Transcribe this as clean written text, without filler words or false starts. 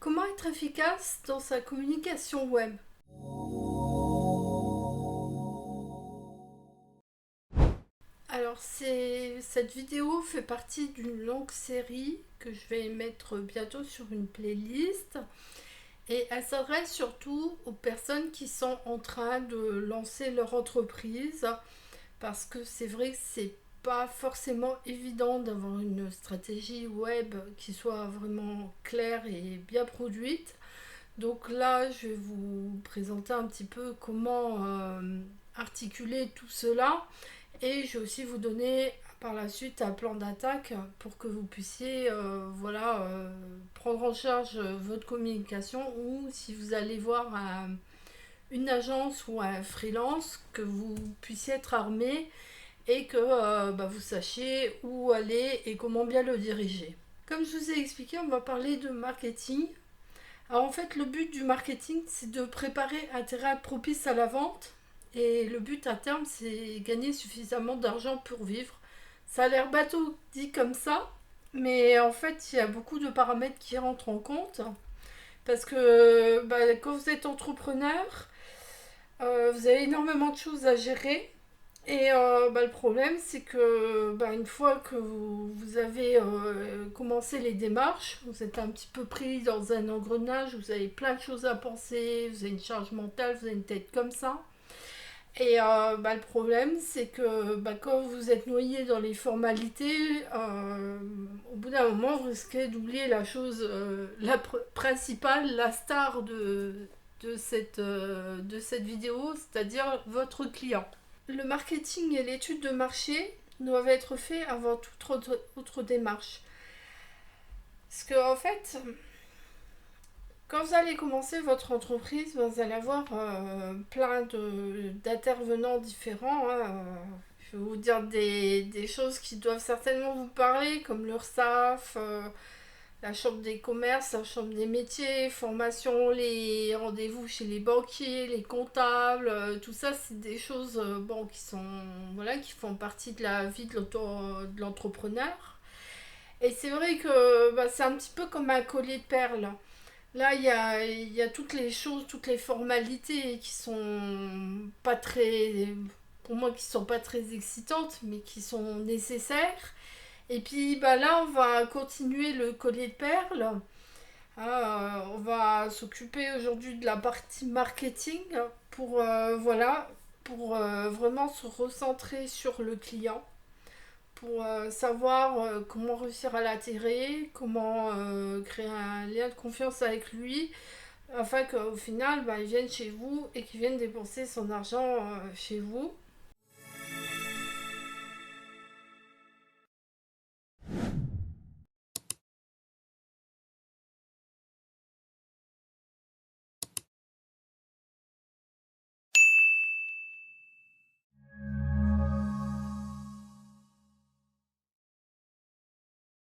Comment être efficace dans sa communication web? Alors cette vidéo fait partie d'une longue série que je vais mettre bientôt sur une playlist et elle s'adresse surtout aux personnes qui sont en train de lancer leur entreprise parce que c'est vrai que c'est pas forcément évident d'avoir une stratégie web qui soit vraiment claire et bien produite. Donc là, je vais vous présenter un petit peu comment articuler tout cela et je vais aussi vous donner par la suite un plan d'attaque pour que vous puissiez prendre en charge votre communication ou si vous allez voir une agence ou un freelance, que vous puissiez être armé et que vous sachiez où aller et comment bien le diriger. Comme je vous ai expliqué, on va parler de marketing. Alors en fait, le but du marketing, c'est de préparer un terrain propice à la vente. Et le but à terme, c'est gagner suffisamment d'argent pour vivre. Ça a l'air bateau dit comme ça, mais en fait, il y a beaucoup de paramètres qui rentrent en compte. Parce que quand vous êtes entrepreneur, vous avez énormément de choses à gérer. Et le problème, c'est que une fois que vous avez commencé les démarches, vous êtes un petit peu pris dans un engrenage, vous avez plein de choses à penser, vous avez une charge mentale, vous avez une tête comme ça. Et le problème, c'est que quand vous êtes noyé dans les formalités, au bout d'un moment, vous risquez d'oublier la chose principale, la star de cette vidéo, c'est-à-dire votre client. Le marketing et l'étude de marché doivent être faits avant toute autre démarche. Parce que, en fait, quand vous allez commencer votre entreprise, vous allez avoir plein d'intervenants différents. Je vais vous dire des choses qui doivent certainement vous parler, comme l'URSSAF, la chambre des commerces, la chambre des métiers, formation, les rendez-vous chez les banquiers, les comptables, tout ça, c'est des choses qui sont voilà qui font partie de la vie de l'entrepreneur. Et c'est vrai que c'est un petit peu comme un collier de perles. Là, il y a toutes les choses, toutes les formalités qui sont pas très, pour moi, qui sont pas très excitantes, mais qui sont nécessaires. Et puis là, on va continuer le collier de perles. On va s'occuper aujourd'hui de la partie marketing pour, pour vraiment se recentrer sur le client, pour savoir comment réussir à l'attirer, comment créer un lien de confiance avec lui, afin qu'au final, il vienne chez vous et qu'il vienne dépenser son argent chez vous.